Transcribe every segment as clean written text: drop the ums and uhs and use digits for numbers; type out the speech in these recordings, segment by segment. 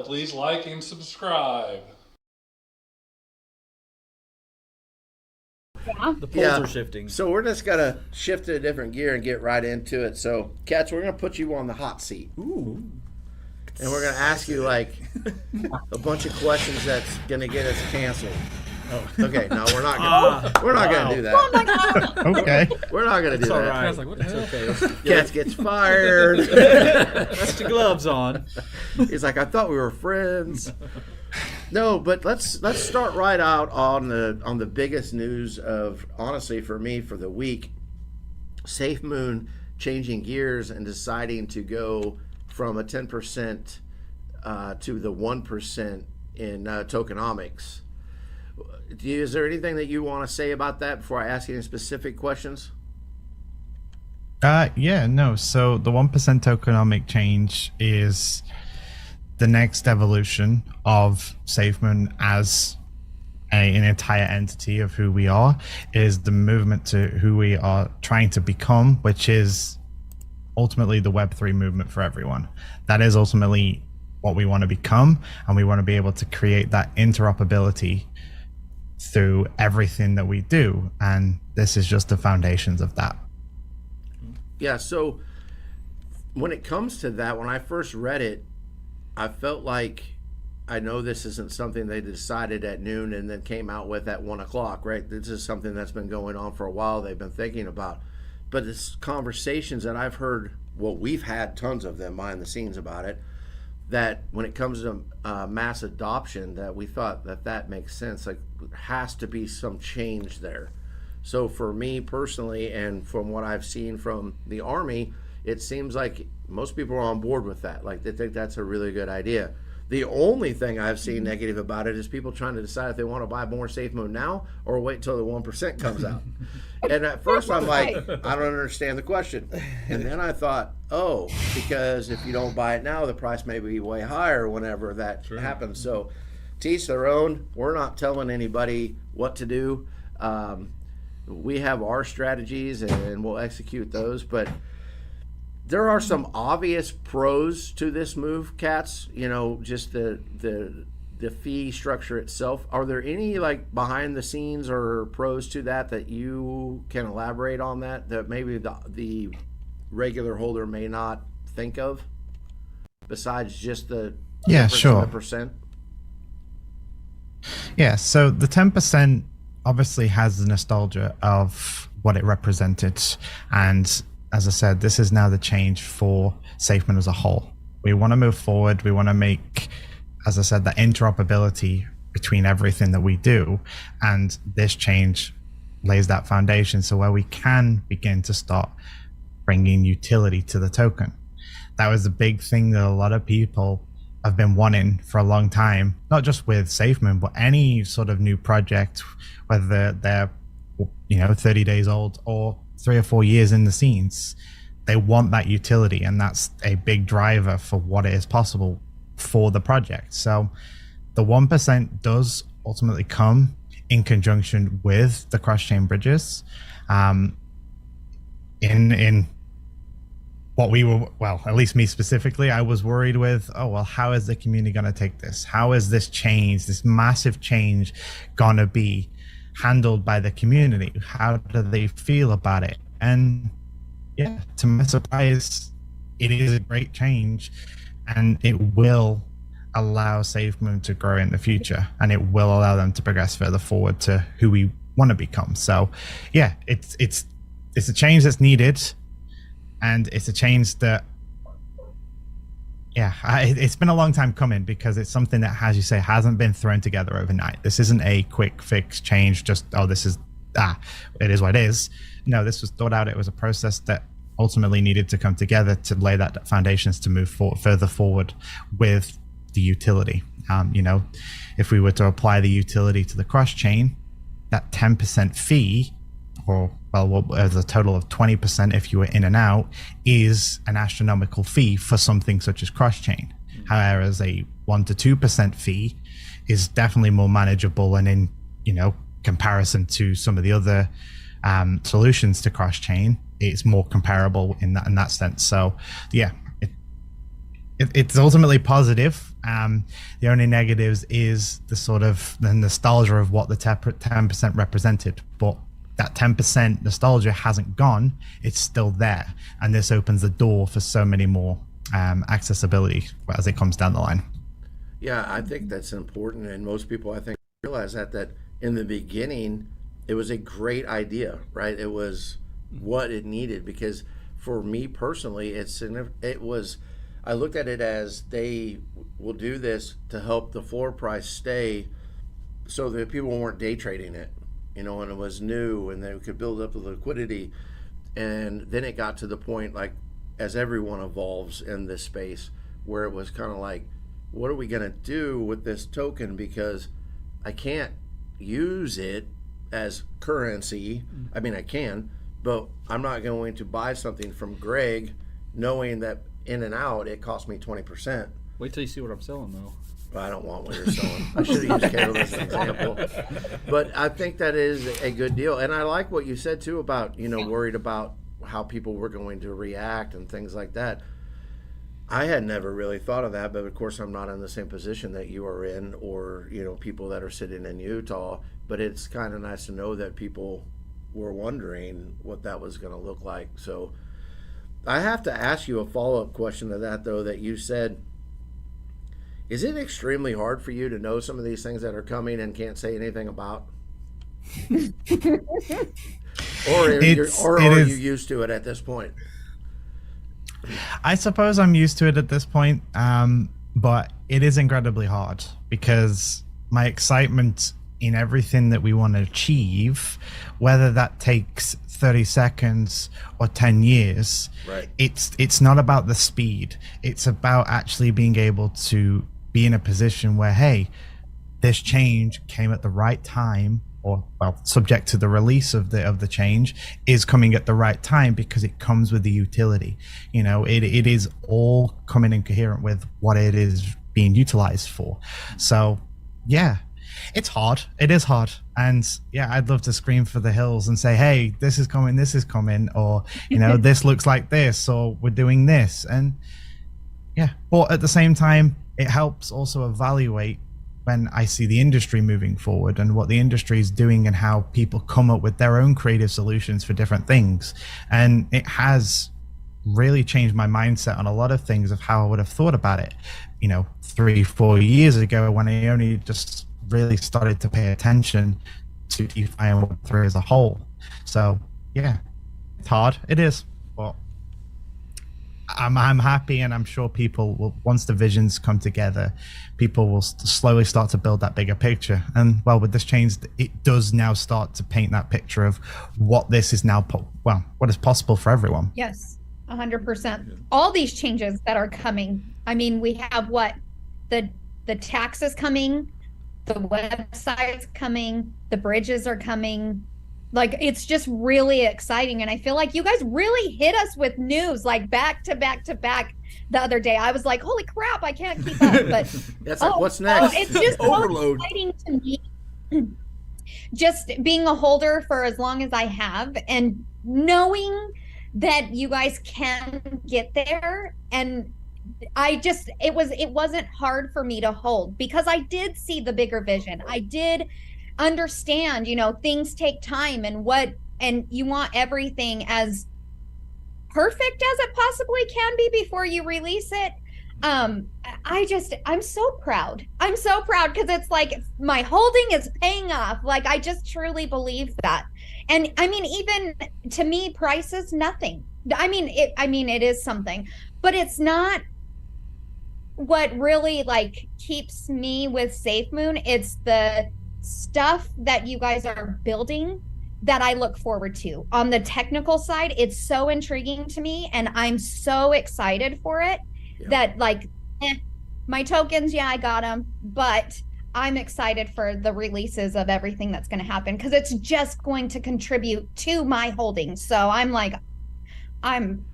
please like and subscribe. The poles are shifting. So we're just gonna shift to a different gear and get right into it. So, Cats, we're gonna put you on the hot seat. Ooh. And we're gonna ask you like a bunch of questions that's gonna get us canceled. Oh. Okay, no, we're not gonna do that. Okay. We're not gonna do It's all that. right. I was like, what the hell? It's okay. Cats gets fired. Put your gloves on. He's like, I thought we were friends. No, but let's start right out on the biggest news of, honestly, for me, for the week. Safemoon changing gears and deciding to go from a 10% to the 1% in tokenomics. Is there anything that you want to say about that before I ask you any specific questions? Yeah, no. So the 1% tokenomic change is the next evolution of Safemoon as an entire entity of who we are, is the movement to who we are trying to become, which is ultimately the Web3 movement for everyone. That is ultimately what we want to become, and we want to be able to create that interoperability through everything that we do, and this is just the foundations of that. Yeah, so when it comes to that, when I first read it, I felt like, I know this isn't something they decided at noon and then came out with at 1 o'clock, right? This is something that's been going on for a while, they've been thinking about. But it's conversations that I've heard, well, we've had tons of them behind the scenes about it, that when it comes to mass adoption, that we thought that makes sense. Like, there has to be some change there. So for me personally, and from what I've seen from the Army, it seems like most people are on board with that. Like, they think that's a really good idea. The only thing I've seen negative about it is people trying to decide if they want to buy more Safemoon now or wait until the 1% comes out. And at first I'm like, I don't understand the question. And then I thought, oh, because if you don't buy it now, the price may be way higher whenever that happens. So to each their own. We're not telling anybody what to do. We have our strategies and we'll execute those, but there are some obvious pros to this move, Cats. You know, just the fee structure itself. Are there any like behind the scenes or pros to that you can elaborate on that maybe the regular holder may not think of, besides just the sure the percent? Yeah, so the 10% obviously has the nostalgia of what it represented, and as I said, this is now the change for Safemoon as a whole. We want to move forward. We want to make, as I said, that interoperability between everything that we do. And this change lays that foundation so where we can begin to start bringing utility to the token. That was the big thing that a lot of people have been wanting for a long time, not just with Safemoon, but any sort of new project, whether they're 30 days old or 3 or 4 years in the scenes. They want that utility, and that's a big driver for what is possible for the project. So the 1% does ultimately come in conjunction with the cross-chain bridges. In what we were, well, at least me specifically, I was worried with, how is the community going to take this? How is this change, this massive change, going to be handled by the community? How do they feel about it? And yeah, to my surprise, it is a great change, and it will allow Safemoon to grow in the future, and it will allow them to progress further forward to who we want to become. So yeah, it's a change that's needed, and it's a change that it's been a long time coming, because it's something that, as you say, hasn't been thrown together overnight. This isn't a quick fix change, just it is what it is. No, this was thought out. It was a process that ultimately needed to come together to lay that foundations to move further forward with the utility. If we were to apply the utility to the cross chain, that 10% fee, or as a total of 20% if you were in and out, is an astronomical fee for something such as cross chain. Whereas a 1 to 2% fee is definitely more manageable, and in comparison to some of the other solutions to cross chain, it's more comparable in that sense. So yeah, it's ultimately positive. The only negatives is the sort of the nostalgia of what the 10% represented, but that 10% nostalgia hasn't gone. It's still there, and this opens the door for so many more accessibility as it comes down the line. Yeah, I think that's important, and most people, I think, realize that in the beginning, it was a great idea, right? It was what it needed, because for me personally, it was. I looked at it as they will do this to help the floor price stay, so that people weren't day trading it, and it was new, and they could build up the liquidity, and then it got to the point, like, as everyone evolves in this space, where it was kind of like, what are we going to do with this token, because I can't use it as currency. I mean, I can, but I'm not going to buy something from Greg knowing that in and out it cost me 20%. Wait till you see what I'm selling, though. I don't want what you're selling. I should have used Caleb as an example. But I think that is a good deal. And I like what you said, too, about, worried about how people were going to react and things like that. I had never really thought of that, but of course I'm not in the same position that you are in, or, people that are sitting in Utah. But it's kind of nice to know that people were wondering what that was going to look like. So I have to ask you a follow-up question to that, though, that you said, is it extremely hard for you to know some of these things that are coming and can't say anything about? Or are you used to it at this point? I suppose I'm used to it at this point, but it is incredibly hard, because my excitement in everything that we want to achieve, whether that takes 30 seconds or 10 years, right, it's not about the speed. It's about actually being able to be in a position where, hey, this change came at the right time, or, well, subject to the release of the change, is coming at the right time, because it comes with the utility. It is all coming in coherent with what it is being utilized for. So yeah, it's hard. It is hard. And yeah, I'd love to scream for the hills and say, hey, this is coming, or, this looks like this, or we're doing this. And yeah, but at the same time, it helps also evaluate when I see the industry moving forward and what the industry is doing, and how people come up with their own creative solutions for different things. And it has really changed my mindset on a lot of things of how I would have thought about it, 3-4 years ago, when I only just really started to pay attention to DeFi and Web3 as a whole. So yeah, it's hard. It is, but I'm happy, and I'm sure people will, once the visions come together, people will slowly start to build that bigger picture. And well, with this change, it does now start to paint that picture of what this is now, what is possible for everyone. Yes, 100%. All these changes that are coming. I mean, we have the taxes coming, the websites coming, the bridges are coming. Like, it's just really exciting. And I feel like you guys really hit us with news, like back to back to back the other day. I was like, holy crap, I can't keep up. But what's next? it's just so exciting to me. Just being a holder for as long as I have, and knowing that you guys can get there. And it wasn't hard for me to hold, because I did see the bigger vision. I did understand, things take time, and you want everything as perfect as it possibly can be before you release it. I'm so proud. I'm so proud, because it's like my holding is paying off. Like, I just truly believe that. And I mean, even to me, price is nothing. It is something, but it's not what really keeps me with Safemoon. It's the stuff that you guys are building that I look forward to. On the technical side, it's so intriguing to me, and I'm so excited for it. Yeah. That my tokens, yeah, I got them, but I'm excited for the releases of everything that's going to happen, because it's just going to contribute to my holdings. So I'm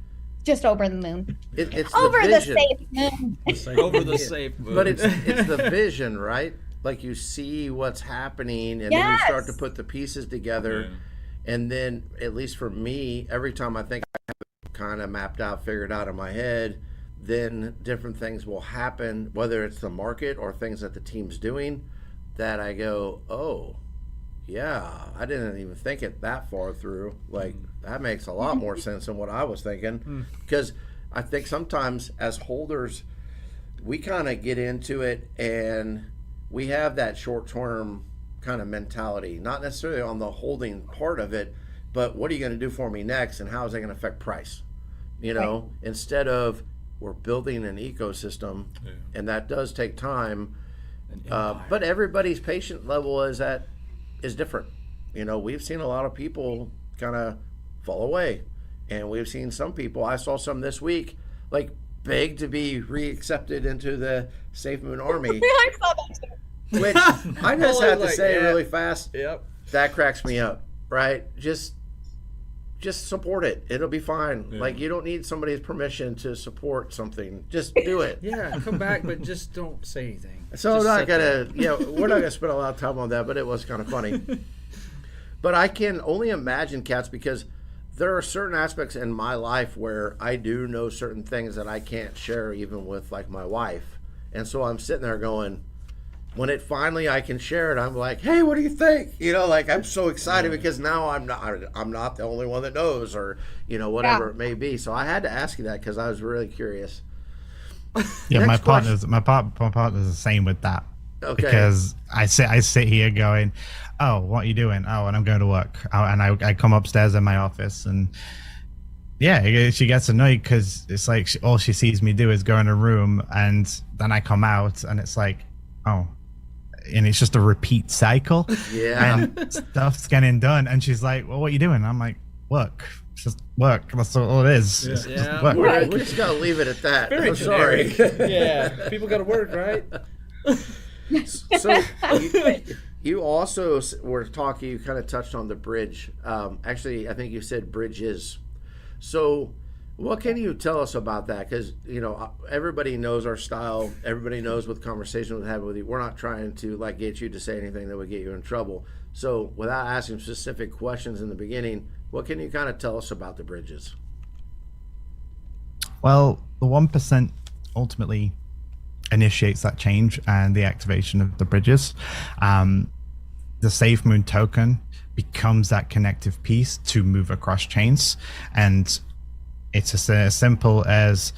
just over the moon. It's over the safe moon. Over the safe moon. But it's the vision, right? Like, you see what's happening, and then you start to put the pieces together. Yeah. And then, at least for me, every time I think I have it kind of mapped out, figured out in my head, then different things will happen, whether it's the market or things that the team's doing, that I go, oh, yeah, I didn't even think it that far through. Like, that makes a lot more sense than what I was thinking. Because I think sometimes as holders, we kind of get into it and we have that short-term kind of mentality, not necessarily on the holding part of it, but what are you going to do for me next, and how is that going to affect price? You know, instead of we're building an ecosystem, and that does take time. But everybody's patient level is different. You know, we've seen a lot of people kind of fall away, and we've seen some people. I saw some this week, like, beg to be reaccepted into the Safemoon army. I saw that too. Which I just have to Like, say yeah. really fast. Yep. That cracks me up, right? Just support it. It'll be fine. Yeah. Like, you don't need somebody's permission to support something. Just do it. Yeah, come back, but just don't say anything. So Just I'm not sit there. gonna, we're not gonna spend a lot of time on that, but it was kind of funny. But I can only imagine, Cats, because there are certain aspects in my life where I do know certain things that I can't share even with, like, my wife. And so I'm sitting there going, when it finally I can share it, I'm like, hey, what do you think? You know, like, I'm so excited because now I'm not the only one that knows, or, you know, whatever it may be. So I had to ask you that because I was really curious. Yeah, Next my partner's the same with that. Okay. Because I sit here going, oh, what are you doing? Oh, and I'm going to work. Oh, and I come upstairs in my office, and yeah, she gets annoyed because it's like all she sees me do is go in a room, and then I come out and it's like, oh, and it's just a repeat cycle. Yeah. And stuff's getting done, and she's like, well, what are you doing? I'm like, work. It's just work. That's all it is. It's Yeah. just work. We're just gonna leave it at that. Very I'm sorry. generic. Yeah, people got to work, right? So you also were talking, you kind of touched on the bridge. Actually, I think you said bridges. So what can you tell us about that? Because, you know, everybody knows our style. Everybody knows what conversation we're having with you. We're not trying to, like, get you to say anything that would get you in trouble. So without asking specific questions in the beginning, what can you kind of tell us about the bridges? Well, the 1% ultimately initiates that change and the activation of the bridges. The Safemoon token becomes that connective piece to move across chains, and it's as simple as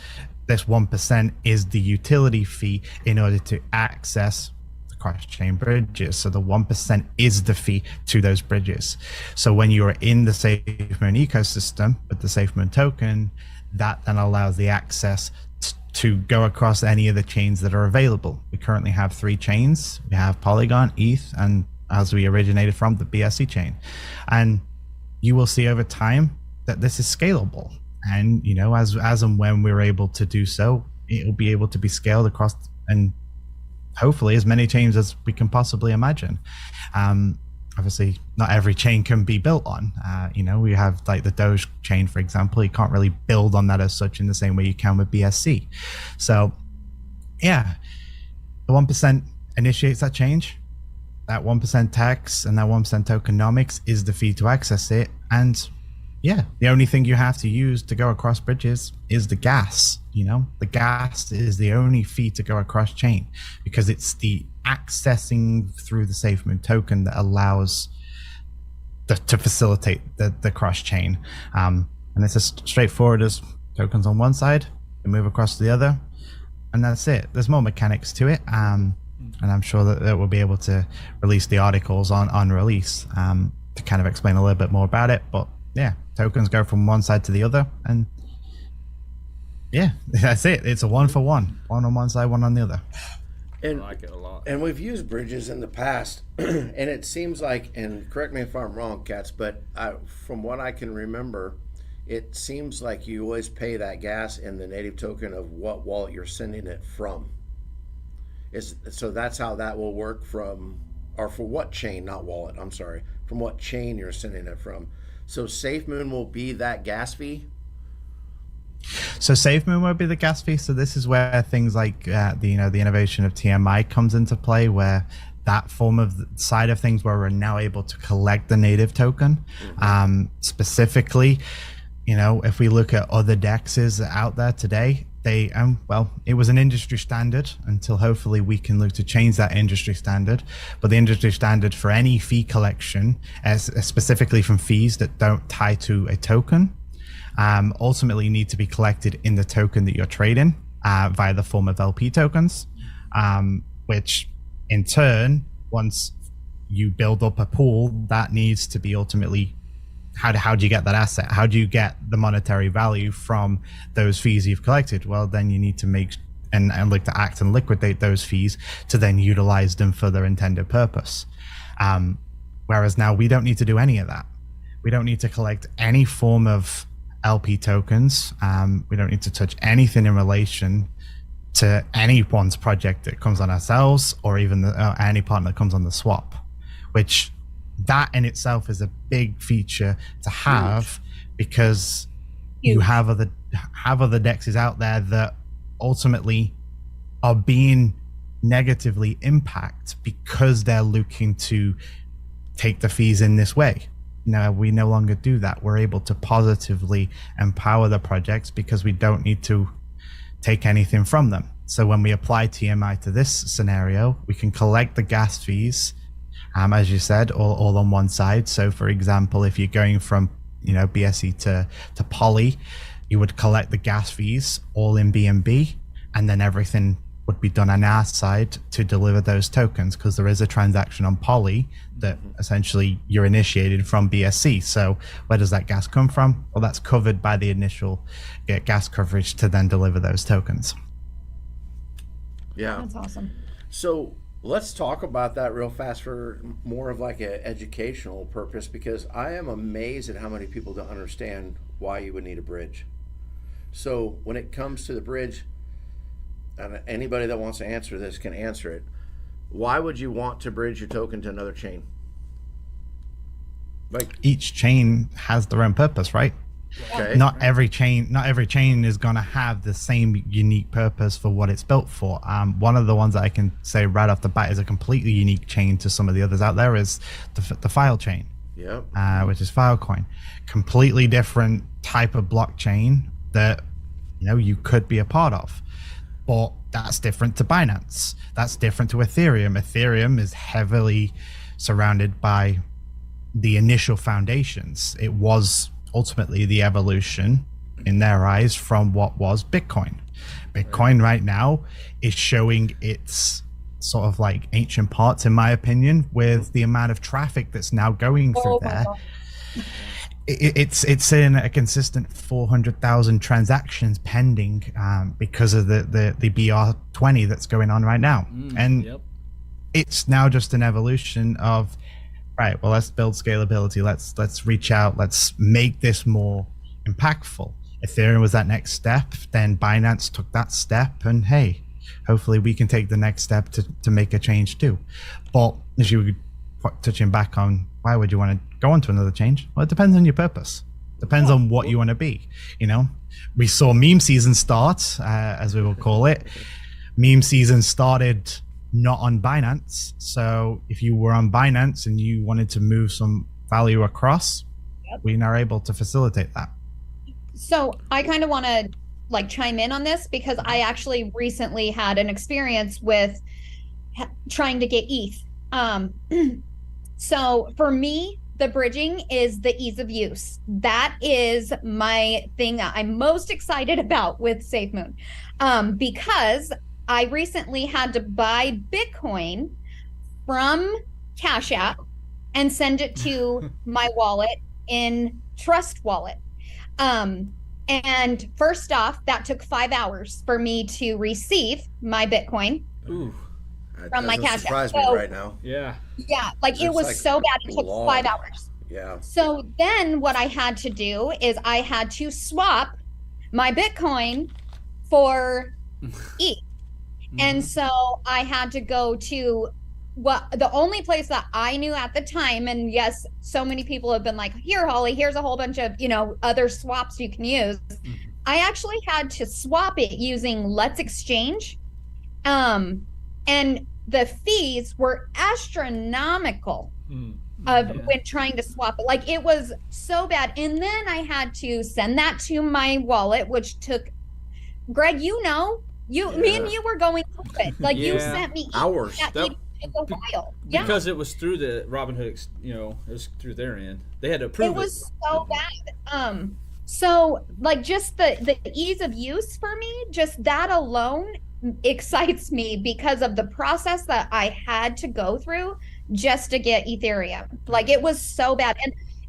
this 1% is the utility fee in order to access the cross-chain bridges. So the 1% is the fee to those bridges. So when you're in the Safemoon ecosystem with the Safemoon token, that then allows the access to go across any of the chains that are available. We currently have 3 chains. We have Polygon, ETH, and as we originated from, the BSC chain. And you will see over time that this is scalable. And, you know, as and when we're able to do so, it will be able to be scaled across, and hopefully as many chains as we can possibly imagine. Obviously, not every chain can be built on. You know, we have like the Doge chain, for example. You can't really build on that as such in the same way you can with BSC. So, yeah, the 1% initiates that change. That 1% tax and that 1% tokenomics is the fee to access it. And yeah, the only thing you have to use to go across bridges is the gas. You know, the gas is the only fee to go across chain, because it's the accessing through the Safemoon token that allows to facilitate the cross chain. And it's as straightforward as tokens on one side, they move across to the other, and that's it. There's more mechanics to it. And I'm sure that we'll be able to release the articles on release to kind of explain a little bit more about it. But yeah, tokens go from one side to the other, and yeah, that's it. It's a 1-for-1, one on one side, one on the other. And, I like it a lot. and we've used bridges in the past, and it seems like, and correct me if I'm wrong, Cats, but from what I can remember, it seems like you always pay that gas in the native token of what wallet you're sending it from. So that's how that will work from, or for what chain, not wallet, I'm sorry, from what chain you're sending it from. So Safemoon will be that gas fee? So Safemoon will be the gas fee. So this is where things like the innovation of TMI comes into play, where that form of side of things where we're now able to collect the native token. Specifically, you know, if we look at other dexes out there today, it was an industry standard until hopefully we can look to change that industry standard. But the industry standard for any fee collection, specifically from fees that don't tie to a token, ultimately need to be collected in the token that you're trading via the form of LP tokens, which in turn, once you build up a pool, that needs to be ultimately, how do you get that asset? How do you get the monetary value from those fees you've collected? Well, then you need to make and look to act and liquidate those fees to then utilize them for their intended purpose. Whereas now we don't need to do any of that. We don't need to collect any form of LP tokens. We don't need to touch anything in relation to anyone's project that comes on ourselves, or even any partner that comes on the swap, which that in itself is a big feature to have, because you have other dexes out there that ultimately are being negatively impacted because they're looking to take the fees in this way. Now we no longer do that. We're able to positively empower the projects because we don't need to take anything from them. So when we apply TMI to this scenario, we can collect the gas fees, as you said, all on one side. So for example, if you're going from BSC to Poly, you would collect the gas fees all in BNB, and then everything would be done on our side to deliver those tokens, because there is a transaction on Poly that essentially you're initiated from BSC. So where does that gas come from? Well, that's covered by the initial gas coverage to then deliver those tokens. Yeah, that's awesome. So let's talk about that real fast for more of like an educational purpose, because I am amazed at how many people don't understand why you would need a bridge. So when it comes to the bridge, and anybody that wants to answer this can answer it, why would you want to bridge your token to another chain? Like, each chain has their own purpose, right? Okay. Not every chain is going to have the same unique purpose for what it's built for. One of the ones that I can say right off the bat is a completely unique chain to some of the others out there is the file chain. Yep. Which is Filecoin. Completely different type of blockchain that you could be a part of. But that's different to Binance. That's different to Ethereum. Ethereum is heavily surrounded by the initial foundations. It was ultimately the evolution in their eyes from what was Bitcoin. Bitcoin right now is showing its sort of like ancient parts, in my opinion, with the amount of traffic that's now going through there. It's in a consistent 400,000 transactions pending because of the BR20 that's going on right now. It's now just an evolution of, right, well, let's build scalability. Let's reach out. Let's make this more impactful. Ethereum was that next step. Then Binance took that step, and hey, hopefully we can take the next step to make a change too. But as you were touching back on, why would you want to go on to another change? Well, it depends on your purpose. Depends on what you want to be. We saw meme season start, as we will call it. Meme season started not on Binance. So if you were on Binance and you wanted to move some value across, we are able to facilitate that. So I kind of want to chime in on this, because I actually recently had an experience with trying to get ETH. So for me, the bridging is the ease of use. That is my thing that I'm most excited about with Safemoon, because I recently had to buy Bitcoin from Cash App and send it to my wallet in Trust Wallet. And first off, that took 5 hours for me to receive my Bitcoin from my Cash App. Surprise me right now. Yeah. Yeah, it was so bad. It took 5 hours. Yeah. So then what I had to do is I had to swap my Bitcoin for ETH. And so I had to go to the only place that I knew at the time, and yes, so many people have been like, here, Holly, here's a whole bunch of, other swaps you can use. I actually had to swap it using Let's Exchange. And the fees were astronomical when trying to swap it. It was so bad. And then I had to send that to my wallet, which took Greg, you know, me and you were going through it. Like you Yeah. sent me Hours. that That- took a while. Yeah. Because it was through the Robinhood, it was through their end. They had to approve It was so bad. So like just the ease of use for me, just that alone excites me because of the process that I had to go through just to get Ethereum. Like it was so bad.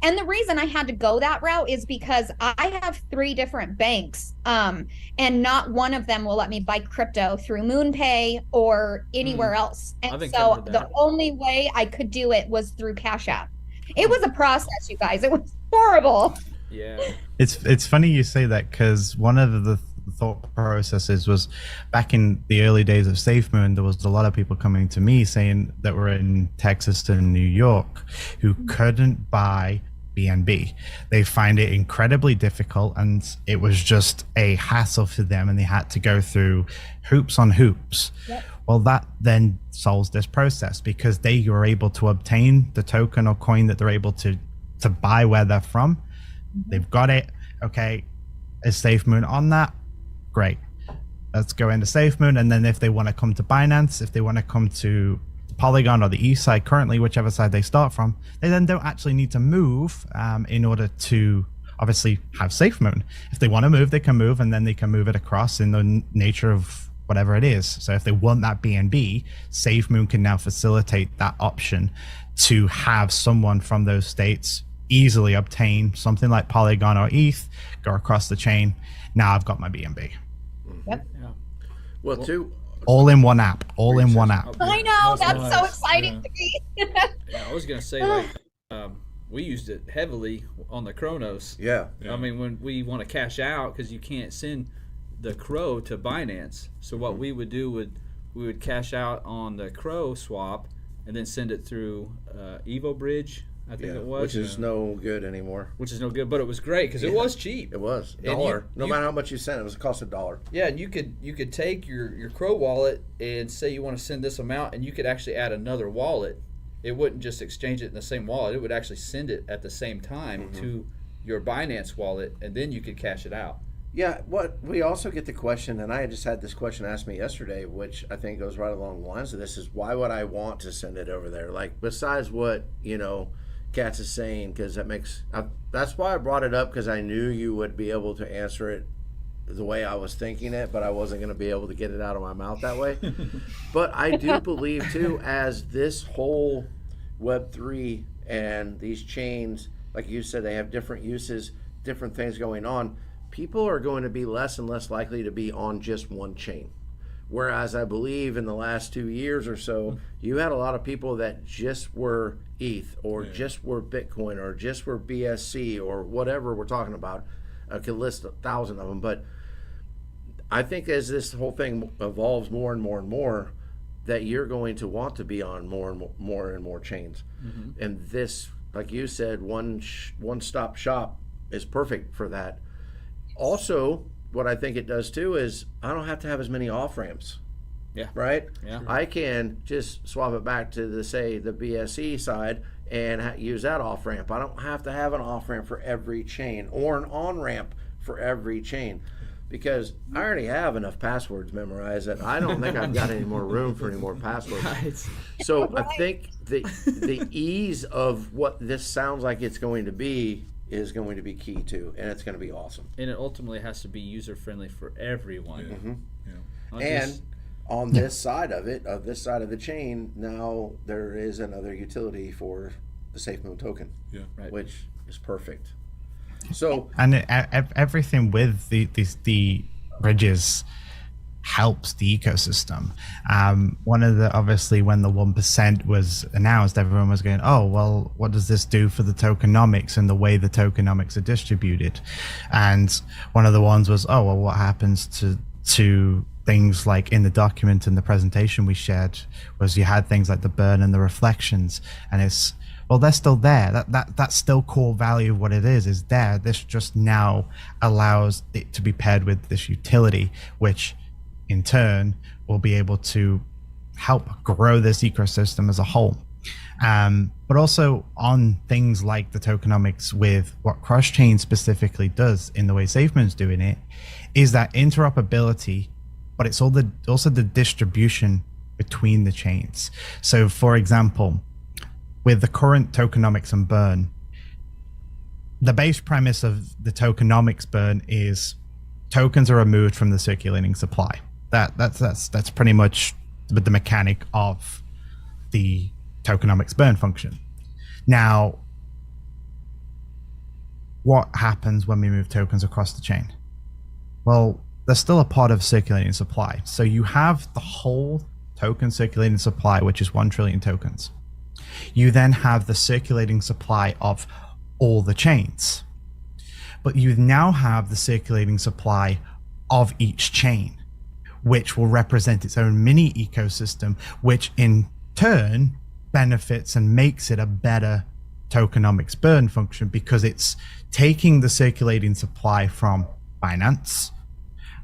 And the reason I had to go that route is because I have 3 different banks. And not one of them will let me buy crypto through MoonPay or anywhere else. I've And encountered so the that. only way I could do it was through Cash App. It was a process, you guys. It was horrible. Yeah. It's funny you say that, because one of the thought processes was back in the early days of Safemoon, there was a lot of people coming to me saying that were in Texas and New York who couldn't buy BNB. They find it incredibly difficult, and it was just a hassle for them, and they had to go through hoops on hoops. Yep. Well, that then solves this process, because they were able to obtain the token or coin that they're able to buy where they're from. They've got it. Okay, is Safemoon on that? Great. Let's go into Safemoon, and then if they want to come to Binance, if they want to come to Polygon or the east side currently, whichever side they start from, they then don't actually need to move in order to obviously have Safemoon. If they want to move, they can move, and then they can move it across in the nature of whatever it is. So if they want that BNB, Safemoon can now facilitate that option to have someone from those states easily obtain something like Polygon or ETH, go across the chain. Now I've got my BNB. Yep. Yeah. Well, too. All in one app. All in one app. I know. That's That's so nice. exciting to me. Yeah, I was gonna say like we used it heavily on the Chronos. Yeah. Yeah. I mean, when we want to cash out, because you can't send the Crow to Binance, so what we would do we would cash out on the Crow swap and then send it through Evo Bridge, I think Yeah. it was, Which is no good anymore. which is no good, but it was great because it Yeah. was cheap. It was And dollar. you- No you- matter how much you sent, it was cost $1. Yeah, and you could take your Crow wallet and say you want to send this amount, and you could actually add another wallet. It wouldn't just exchange it in the same wallet. It would actually send it at the same time to your Binance wallet, and then you could cash it out. Yeah, what we also get the question, and I just had this question asked me yesterday, which I think goes right along the lines of this, is why would I want to send it over there? Like, besides what, Katz is saying, because that's why I brought it up, because I knew you would be able to answer it the way I was thinking it, but I wasn't going to be able to get it out of my mouth that way. But I do believe, too, as this whole Web3 and these chains, like you said, they have different uses, different things going on. People are going to be less and less likely to be on just one chain. Whereas I believe in the last 2 years or so, you had a lot of people that just were ETH or just were Bitcoin or just were BSC or whatever we're talking about. I could list 1,000 of them, but I think as this whole thing evolves more and more and more, that you're going to want to be on more and more chains. And this, like you said, one-stop shop is perfect for that. Also, what I think it does too is I don't have to have as many off ramps. Yeah. Right? Yeah. I can just swap it back to the BSE side and use that off ramp. I don't have to have an off ramp for every chain or an on ramp for every chain, because I already have enough passwords memorized that I don't think I've got any more room for any more passwords. Right. So I think the ease of what this sounds like it's going to be is going to be key too, and it's going to be awesome. And it ultimately has to be user friendly for everyone. Not And just- on this side of it, this side of the chain, now there is another utility for the Safemoon token, Yeah. Right. which is perfect. So And everything with the bridges helps the ecosystem. One of the, obviously when the 1% was announced, everyone was going, oh, well, what does this do for the tokenomics and the way the tokenomics are distributed? And one of the ones was, oh, well, what happens to things like in the document and the presentation we shared was you had things like the burn and the reflections, and it's, well, they're still there. That's still core value of what it is there. This just now allows it to be paired with this utility, which in turn will be able to help grow this ecosystem as a whole. But also on things like the tokenomics with what cross-chain specifically does in the way Safemoon's doing it, is that interoperability, but it's also the distribution between the chains. So for example, with the current tokenomics and burn, the base premise of the tokenomics burn is tokens are removed from the circulating supply. That's pretty much the mechanic of the tokenomics burn function. Now, what happens when we move tokens across the chain? Well, they're still a part of circulating supply. So you have the whole token circulating supply, which is 1 trillion tokens. You then have the circulating supply of all the chains. But you now have the circulating supply of each chain, which will represent its own mini ecosystem, which in turn benefits and makes it a better tokenomics burn function, because it's taking the circulating supply from Binance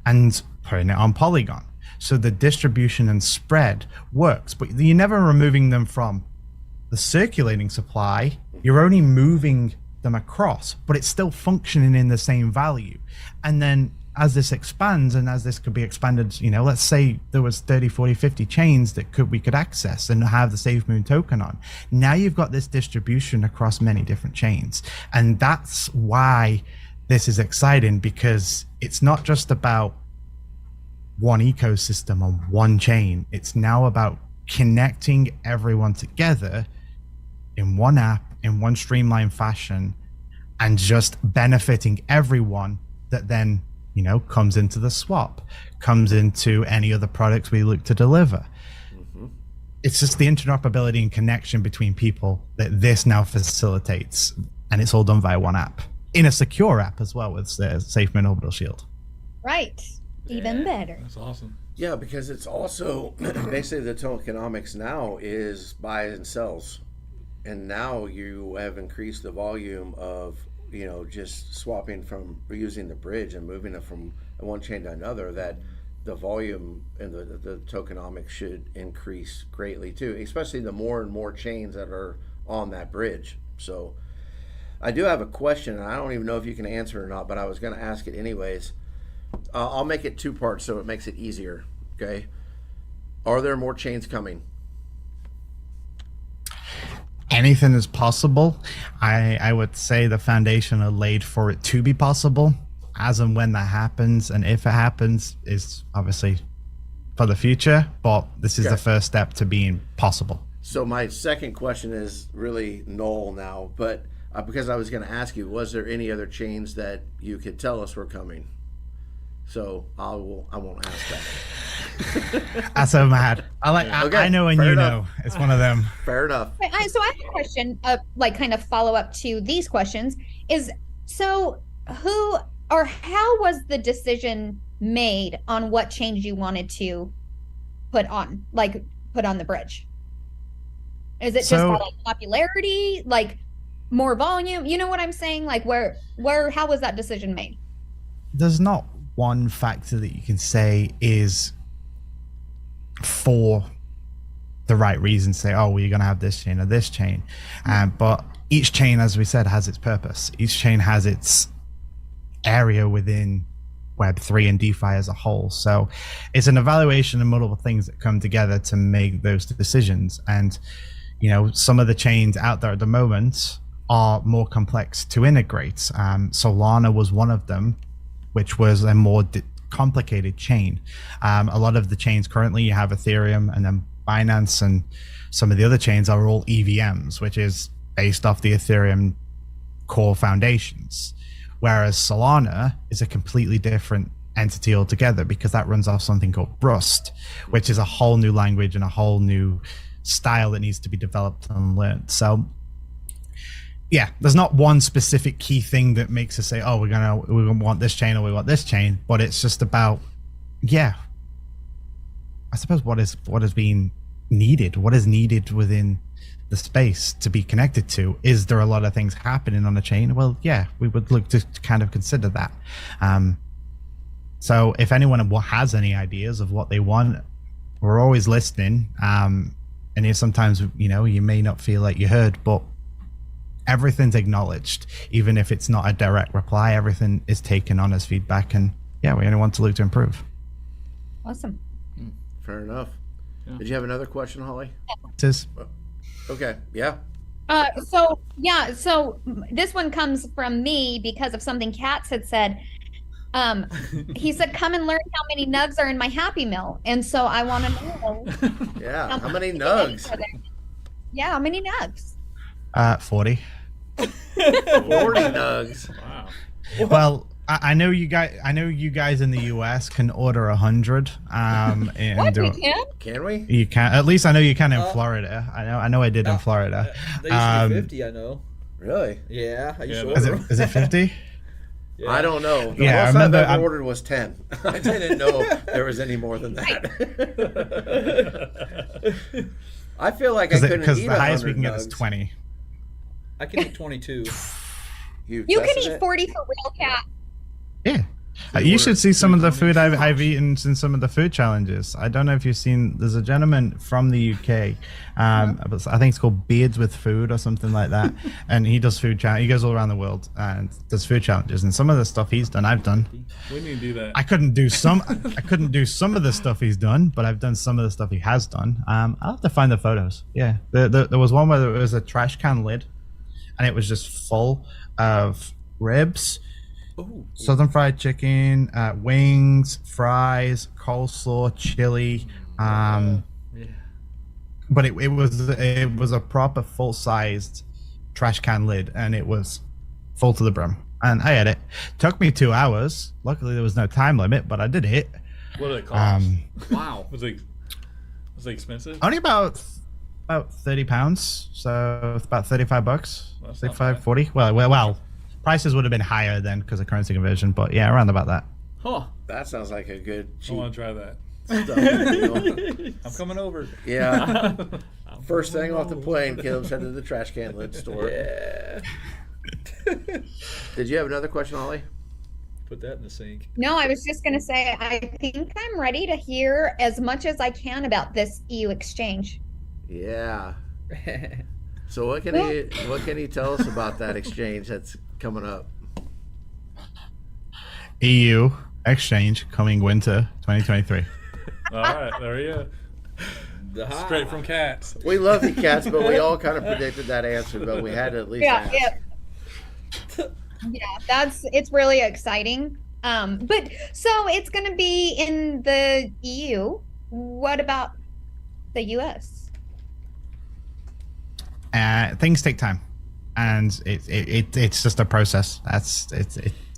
and putting it on Polygon. So the distribution and spread works, but you're never removing them from the circulating supply. You're only moving them across, but it's still functioning in the same value. And then as this expands, and as this could be expanded, let's say there was 30, 40, 50 chains that we could access and have the Safemoon token on. Now you've got this distribution across many different chains. And that's why this is exciting, because it's not just about one ecosystem on one chain. It's now about connecting everyone together in one app, in one streamlined fashion, and just benefiting everyone that then comes into the swap, comes into any other products we look to deliver. It's just the interoperability and connection between people that this now facilitates, and it's all done via one app, in a secure app as well, with Safemoon Orbital Shield. Right. Even better. That's awesome. Yeah, because it's also basically the tokenomics now is buys and sells, and now you have increased the volume of just swapping from using the bridge and moving it from one chain to another, that the volume and the tokenomics should increase greatly too, especially the more and more chains that are on that bridge. So I do have a question, and I don't even know if you can answer it or not, but I was going to ask it anyways. I'll make it 2 parts so it makes it easier. Okay. Are there more chains coming? Anything is possible. I would say the foundation are laid for it to be possible. As and when that happens, and if it happens, is obviously for the future, but this is the first step to being possible. So my second question is really null now, but because I was going to ask you, was there any other chains that you could tell us were coming? So I won't ask that. That's so mad. I know, and you know, it's one of them. Fair enough. So I have a question, kind of follow up to these questions. So who or how was the decision made on what change you wanted to put on the bridge? Is it just by popularity, more volume? You know what I'm saying? How was that decision made? There's not one factor that you can say is for the right reason. Say, oh, well, you're going to have this chain or this chain. But each chain, as we said, has its purpose. Each chain has its area within Web3 and DeFi as a whole. So it's an evaluation of multiple things that come together to make those decisions. And, some of the chains out there at the moment are more complex to integrate. Solana was one of them, which was a more complicated chain. A lot of the chains currently, you have Ethereum and then Binance, and some of the other chains are all EVMs, which is based off the Ethereum core foundations. Whereas Solana is a completely different entity altogether, because that runs off something called Rust, which is a whole new language and a whole new style that needs to be developed and learned. So yeah, there's not one specific key thing that makes us say, oh, we want this chain or we want this chain, but it's just about, I suppose what is being needed, what is needed within the space to be connected to. Is there a lot of things happening on the chain? Well, yeah, we would look to kind of consider that. So if anyone has any ideas of what they want, we're always listening. and sometimes you may not feel like you heard, but everything's acknowledged, even if it's not a direct reply. Everything is taken on as feedback, and yeah, we only want to look to improve. Awesome. Fair enough. Did you have another question, Holly? Tis. Okay. Yeah. So this one comes from me because of something Katz had said. He said, "Come and learn how many nugs are in my Happy Meal," and so I want to know. Yeah. How many nugs? Yeah, how many nugs? 40. 40 nugs. Wow. Well, I know you guys. I know you guys in the U.S. can order 100. And What, we can? Can we? You can. At least I know you can in Florida. I know. I did in Florida. They used to be 50, I know. Really? Yeah, I used to Is order it? them. Is it 50? Yeah. I don't know. The Yeah, I most remember- I've ever I'm- ordered was 10. I didn't know there was any more than that. I feel like I couldn't Because eat the highest we 100 can get is nugs. 20. I can eat 22. You can tested eat it? 40 for real, Kat. Yeah. So You order should see some of the food 222. I've eaten in some of the food challenges. I don't know if you've seen. There's a gentleman from the UK. I think it's called Beards with Food or something like that. And he does food challenge. He goes all around the world and does food challenges. And some of the stuff he's done, I've done. We need to do that. I couldn't do some. I couldn't do some of the stuff he's done, but I've done some of the stuff he has done. I'll have to find the photos. Yeah, there was one where there was a trash can lid, and it was just full of ribs, Ooh. southern fried chicken, wings, fries, coleslaw, chili. Yeah. But it was a proper full sized trash can lid, and it was full to the brim. And I ate it. Took me 2 hours. Luckily, there was no time limit, but I did it. What did it cost? Wow. Was it expensive? Only about £30, so it's about $35. That's not 35, bad. 40. Well, prices would have been higher then because of currency conversion, but yeah, around about that. Huh. That sounds like a good I cheap want to try that. stuff deal. I'm coming over. Yeah. I'm First coming thing off the over. plane, Caleb's headed to the trash can lid store. Yeah. Did you have another question, Holly? Put that in the sink. No, I was just going to say, I think I'm ready to hear as much as I can about this EU exchange. Yeah. So what can he tell us about that exchange that's coming up? EU exchange coming winter 2023. All right, there you go. Straight from Cats. We love the cats, but we all kind of predicted that answer, but we had to at least ask. Yeah, it's really exciting. But so it's going to be in the EU. What about the US? Things take time, and it's just a process.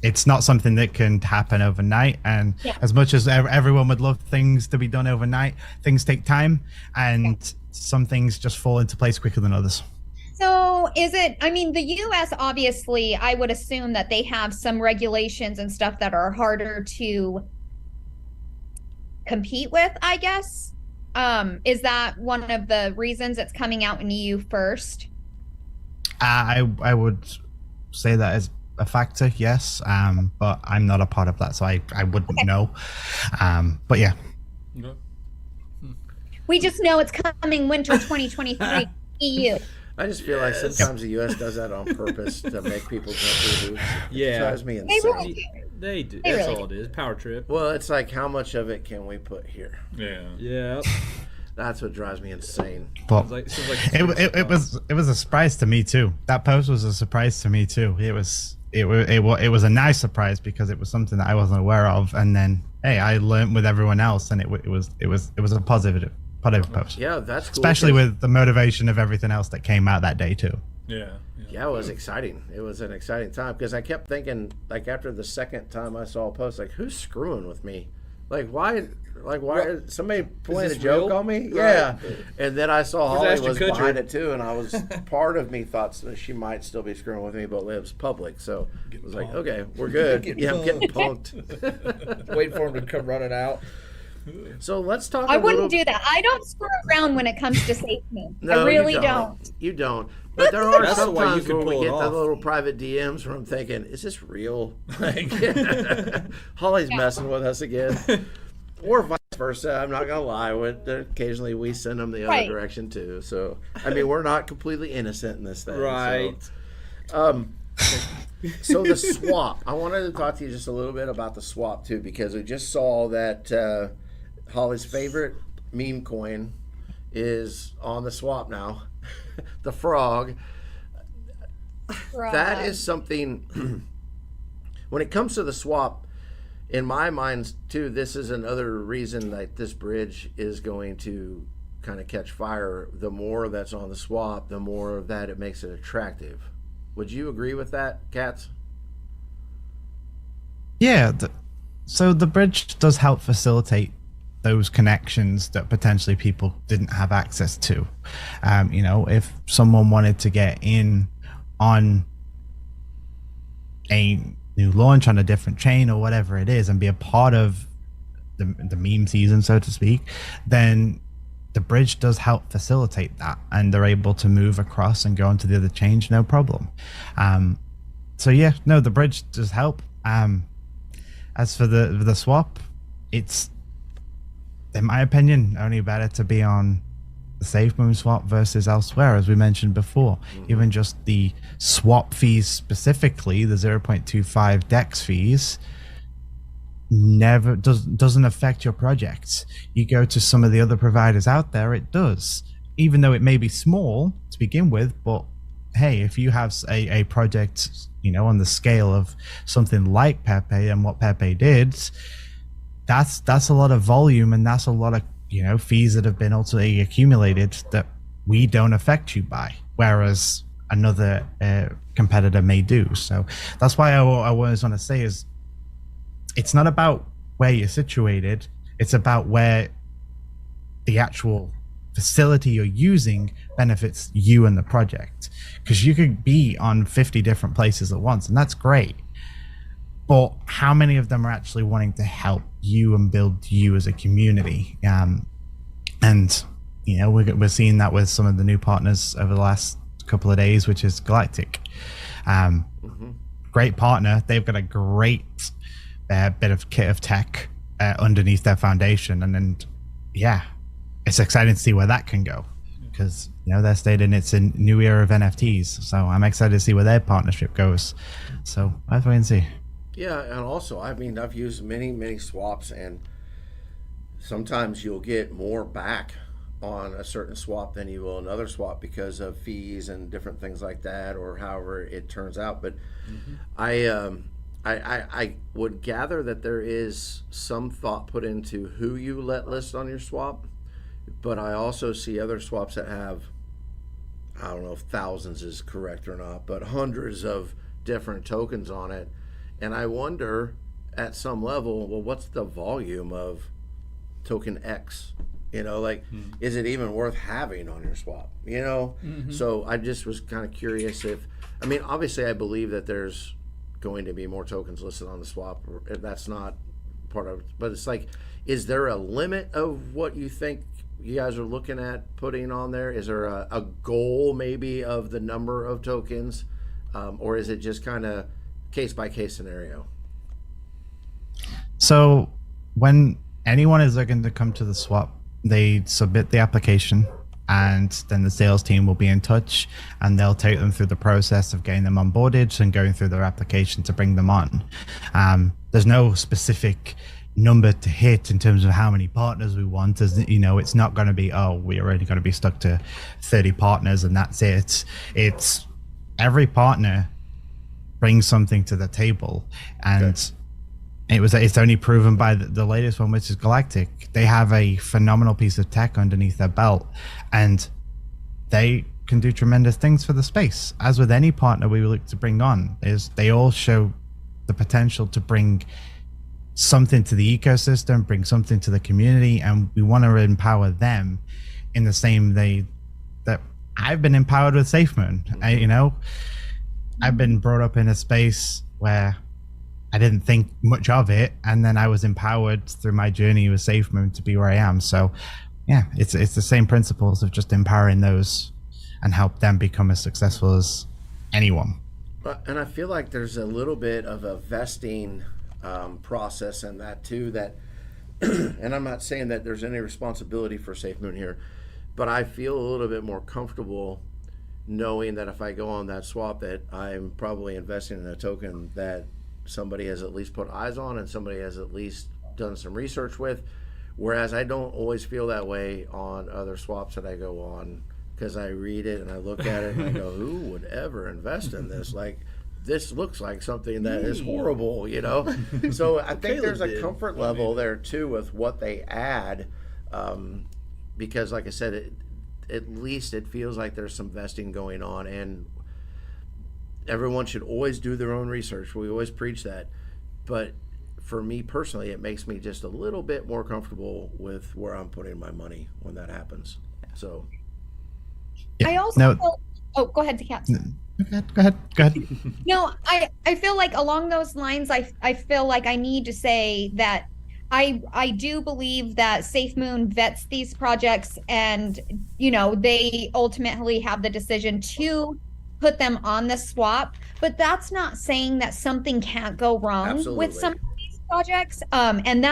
It's not something that can happen overnight. And as much as everyone would love things to be done overnight, things take time, and some things just fall into place quicker than others. So I mean, the US, obviously, I would assume that they have some regulations and stuff that are harder to compete with, I guess. Is that one of the reasons it's coming out in EU first? I would say that is a factor, yes. But I'm not a part of that, so I wouldn't know. But yeah. Okay. We just know it's coming winter 2023 EU. I just feel like sometimes the U.S. does that on purpose to make people jump through hoops. Yeah. It drives me They insane. really do. They do. They That's really all it is. Power trip. Well, it's like, how much of it can we put here? Yeah. Yeah. That's what drives me insane. But Seems like it was a surprise to me too. That post was a surprise to me too. It was a nice surprise because it was something that I wasn't aware of, and then hey, I learned with everyone else, and it was a positive post. Yeah, that's cool. Especially with the motivation of everything else that came out that day too. Yeah. Yeah, it was exciting. It was an exciting time because I kept thinking, like, after the second time I saw a post, like, who's screwing with me? Like, why? Is somebody playing a this joke real? on me? Right. Yeah. And then I saw Where's Holly Ashton was Kutcher? behind it too, and I was part of me thought that she might still be screwing with me, but lives public. So I was like, okay, we're good. Getting I'm getting punked. waiting for him to come running out. So let's talk. I a wouldn't little... do that. I don't screw around when it comes to Safemoon. No, I really you don't. You don't. But there are That's why you sometimes can where we pull it get the off. little private DMs where I'm thinking, is this real? Like, Holly's messing with us again. Or vice versa. I'm not gonna lie. Occasionally we send them the other Right. direction too. So I mean, we're not completely innocent in this thing. Right. So the swap. I wanted to talk to you just a little bit about the swap too, because we just saw that Holly's favorite meme coin is on the swap now. The frog. That is something. When it comes to the swap, in my mind too, this is another reason that this bridge is going to kind of catch fire. The more that's on the swap, the more that it makes it attractive. Would you agree with that, Katz? Yeah. So the bridge does help facilitate those connections that potentially people didn't have access to. You know, if someone wanted to get in on a new launch on a different chain or whatever it is and be a part of the meme season, so to speak, then the bridge does help facilitate that, and they're able to move across and go onto the other change, no problem. So yeah, no, the bridge does help. As for the swap, it's, in my opinion, only better to be on the Safemoon swap versus elsewhere, as we mentioned before. Even just the swap fees specifically, the 0.25 DEX fees, doesn't affect your projects. You go to some of the other providers out there, it does, even though it may be small to begin with. But hey, if you have a project, you know, on the scale of something like Pepe and what Pepe did, that's a lot of volume, and that's a lot of, you know, fees that have been ultimately accumulated that we don't affect you by, whereas another competitor may do. So that's why I always want to say is, it's not about where you're situated, it's about where the actual facility you're using benefits you and the project. Because you could be on 50 different places at once, and that's great. But how many of them are actually wanting to help you and build you as a community? And, you know, we're seeing that with some of the new partners over the last couple of days, which is Galactic. Great partner. They've got a great bit of kit of tech underneath their foundation, and then yeah, it's exciting to see where that can go, because, you know, they're stating it's a new era of NFTs, so I'm excited to see where their partnership goes. So I have to wait and see. Yeah, and also, I mean, I've used many swaps, and sometimes you'll get more back on a certain swap than you will another swap because of fees and different things like that, or however it turns out. But I would gather that there is some thought put into who you let list on your swap, but I also see other swaps that have, I don't know if thousands is correct or not, but hundreds of different tokens on it. And I wonder at some level, well, what's the volume of token X? You know, like, is it even worth having on your swap? You know? So I just was kind of curious if, I mean, obviously I believe that there's going to be more tokens listed on the swap. That's not part of it. But it's like, is there a limit of what you think you guys are looking at putting on there? Is there a goal maybe of the number of tokens? Or is it just kind of case by case scenario? So when anyone is looking to come to the swap, they submit the application, and then the sales team will be in touch, and they'll take them through the process of getting them onboarded and going through their application to bring them on. There's no specific number to hit in terms of how many partners we want. As you know, it's not going to be, oh, we're only going to be stuck to 30 partners and that's it. It's every partner brings something to the table, and it's only proven by the latest one, which is Galactic. They have a phenomenal piece of tech underneath their belt, and they can do tremendous things for the space. As with any partner we look to bring on, is they all show the potential to bring something to the ecosystem, bring something to the community, and we want to empower them in the same way that I've been empowered with Safemoon. You know, I've been brought up in a space where I didn't think much of it, and then I was empowered through my journey with Safemoon to be where I am. So yeah, it's the same principles of just empowering those and help them become as successful as anyone. And I feel like there's a little bit of a vesting process in that too, that and I'm not saying that there's any responsibility for Safemoon here, but I feel a little bit more comfortable knowing that if I go on that swap, that I'm probably investing in a token that somebody has at least put eyes on and somebody has at least done some research with. Whereas I don't always feel that way on other swaps that I go on, because I read it and I look at it and I go, who would ever invest in this? Like, this looks like something that is horrible, you know? So I think there's a comfort level there too with what they add, because like I said, at least it feels like there's some vesting going on, and everyone should always do their own research. We always preach that. But for me personally, it makes me just a little bit more comfortable with where I'm putting my money when that happens. So I also feel, oh, go ahead, Kat. Go ahead. No, I feel like along those lines, I feel like I need to say that I do believe that Safemoon vets these projects, and you know, they ultimately have the decision to put them on the swap, but that's not saying that something can't go wrong with some of these projects. And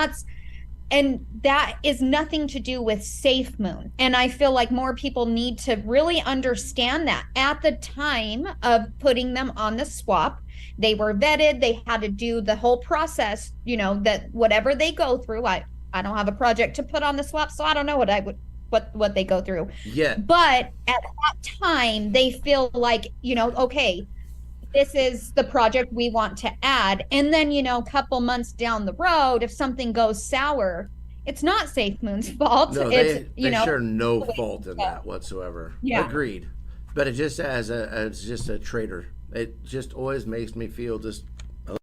that is nothing to do with Safemoon. And I feel like more people need to really understand that at the time of putting them on the swap, they were vetted. They had to do the whole process, you know, that whatever they go through. I don't have a project to put on the swap, so I don't know what they go through. Yeah. But at that time, they feel like, you know, okay, this is the project we want to add. And then, you know, a couple months down the road, if something goes sour, it's not Safemoon's fault. No, it's, they share no fault in that whatsoever. Yeah. Agreed. But it just as just a trader, it just always makes me feel just a little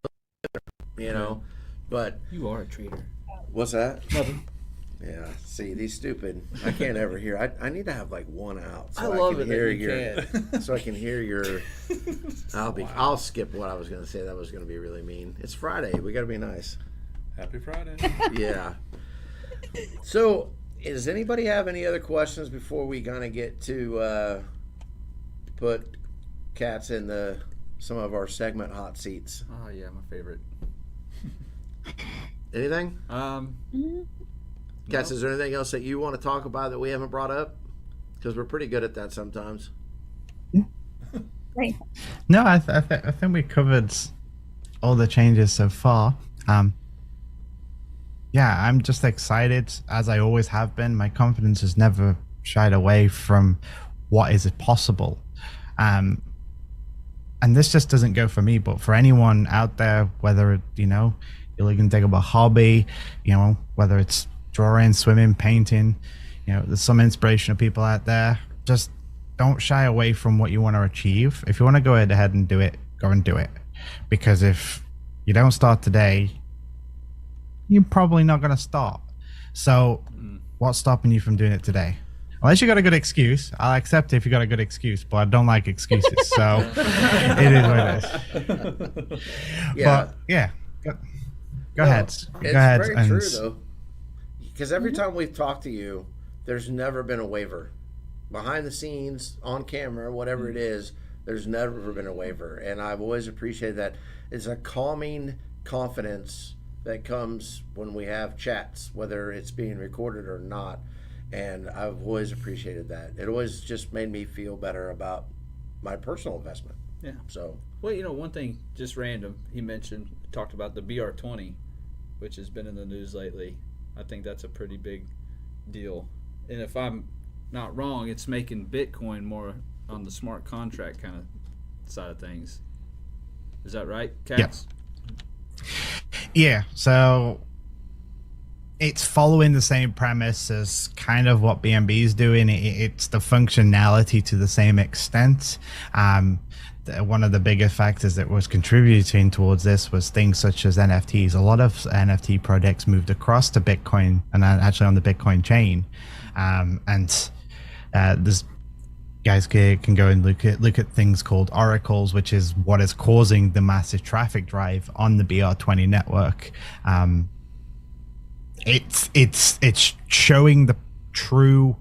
better, you know. But You are a trader. what's that? Nothing. Yeah. See, these stupid. I can't ever hear. I need to have like one out. So I love can it that hear you your, can. so I can hear your. I'll skip what I was going to say. That was going to be really mean. It's Friday. We got to be nice. Happy Friday. Yeah. So, does anybody have any other questions before we kind of get to put cats in some of our segment hot seats? Oh yeah, my favorite. Anything? Cats, No. is there anything else that you want to talk about that we haven't brought up? Because we're pretty good at that sometimes. Right. No, I think we covered all the changes so far. Yeah, I'm just excited, as I always have been. My confidence has never shied away from what is possible. And this just doesn't go for me, but for anyone out there, whether, you know, you're looking to take up a hobby, you know, whether it's drawing, swimming, painting, you know, there's some inspirational people out there. Just don't shy away from what you want to achieve. If you want to go ahead and do it, go and do it. Because if you don't start today, you're probably not going to start. So what's stopping you from doing it today? Unless you got a good excuse. I'll accept it if you got a good excuse, but I don't like excuses. So it is what it is. Yeah. But yeah, go ahead. It's Go ahead. very true, though. Because every time we've talked to you, there's never been a waiver. Behind the scenes, on camera, whatever it is, there's never been a waiver. And I've always appreciated that. It's a calming confidence that comes when we have chats, whether it's being recorded or not. And I've always appreciated that. It always just made me feel better about my personal investment. Yeah. So, Well, you know, one thing, just random, he talked about the BR20, which has been in the news lately. I think that's a pretty big deal. And if I'm not wrong, it's making Bitcoin more on the smart contract kind of side of things. Is that right, Katz? Yeah, so it's following the same premise as kind of what BNB is doing. It's the functionality to the same extent. One of the biggest factors that was contributing towards this was things such as NFTs. A lot of NFT projects moved across to Bitcoin and actually on the Bitcoin chain. There's guys can go and look at things called oracles, which is what is causing the massive traffic drive on the BR20 network. It's showing the true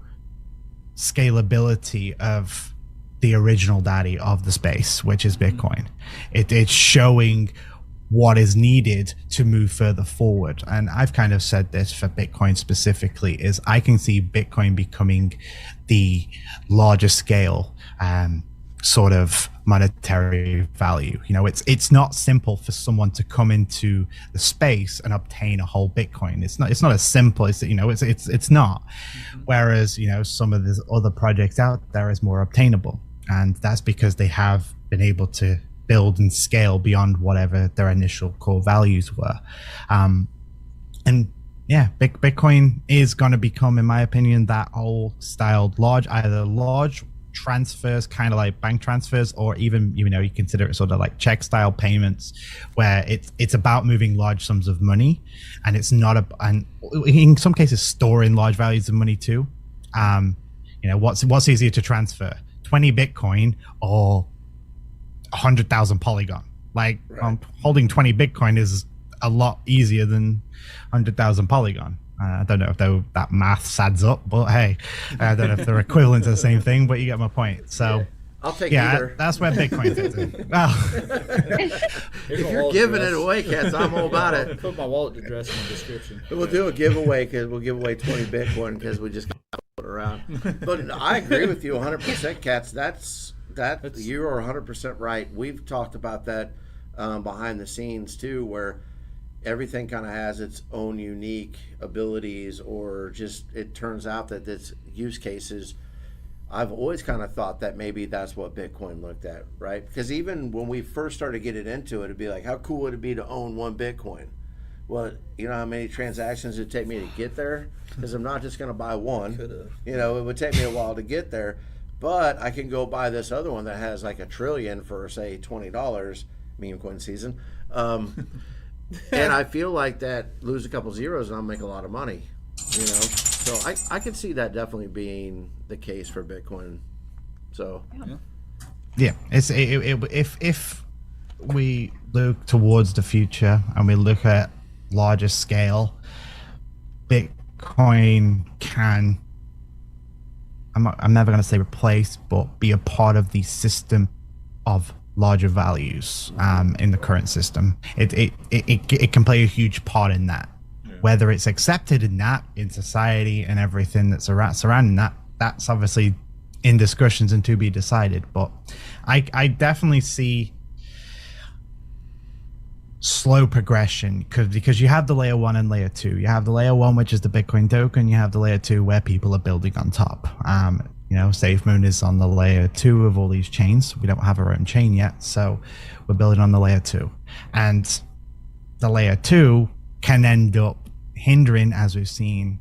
scalability of the original daddy of the space, which is Bitcoin. It's showing what is needed to move further forward. And I've kind of said this for Bitcoin specifically, is I can see Bitcoin becoming the larger scale sort of monetary value. You know, it's not simple for someone to come into the space and obtain a whole Bitcoin. It's not as simple as, you know, it's not. Whereas, you know, some of the other projects out there is more obtainable, and that's because they have been able to build and scale beyond whatever their initial core values were. And yeah, Bitcoin is going to become, in my opinion, that whole styled either large transfers, kind of like bank transfers, or even, you know, you consider it sort of like check style payments, where it's about moving large sums of money, and it's not and in some cases storing large values of money too. You know, what's easier to transfer, 20 Bitcoin or 100,000 Polygon? Like, Right. Holding 20 Bitcoin is a lot easier than 100,000 Polygon. I don't know if that math adds up, but hey, I don't know if they're equivalent to the same thing, but you get my point. So I'll take yeah, either. that's where Bitcoin fits in. Well, If you're giving it away, cats, I'm all about it. Put my wallet address in the description. We'll do a giveaway, because we'll give away 20 Bitcoin because we just got it around. But I agree with you 100%, cats. That's you are 100% right. We've talked about that behind the scenes too, where everything kind of has its own unique abilities, or just it turns out that its use cases. I've always kind of thought that maybe that's what Bitcoin looked at, right? Because even when we first started getting into it, it'd be like, how cool would it be to own one Bitcoin? Well, you know how many transactions it'd take me to get there? Because I'm not just going to buy one. Could've. You know, it would take me a while to get there, but I can go buy this other one that has like 1 trillion for, say, $20, meme coin season. And I feel like that, lose a couple zeros and I'll make a lot of money, you know? So I can see that definitely being the case for Bitcoin. So yeah, if we look towards the future and we look at larger scale, Bitcoin can, I'm never going to say replace, but be a part of the system of larger values in the current system. It can play a huge part in that. Whether it's accepted in that, in society and everything that's surrounding that, that's obviously in discussions and to be decided. But I definitely see slow progression, because you have the layer 1 and layer 2. You have the layer 1, which is the Bitcoin token. You have the layer 2 where people are building on top. You know, Safemoon is on the layer 2 of all these chains. We don't have our own chain yet, so we're building on the layer 2. And the layer 2 can end up hindering, as we've seen,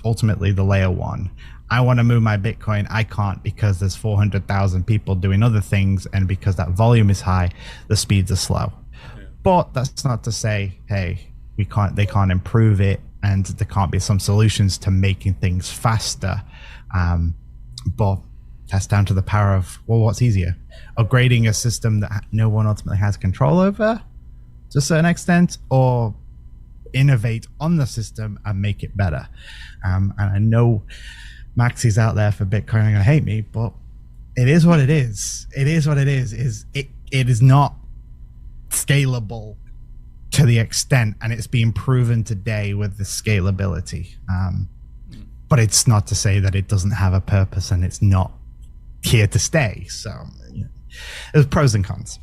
ultimately the layer 1. I want to move my Bitcoin. I can't, because there's 400,000 people doing other things, and because that volume is high, the speeds are slow. But that's not to say, hey, they can't improve it, and there can't be some solutions to making things faster. But that's down to the power of, well, what's easier? Upgrading a system that no one ultimately has control over to a certain extent, or innovate on the system and make it better. And I know Maxi's out there for Bitcoin are going to hate me, but it is what it is. It is what it is. It is not scalable to the extent, and it's being proven today with the scalability. But it's not to say that it doesn't have a purpose and it's not here to stay. So there's pros and cons.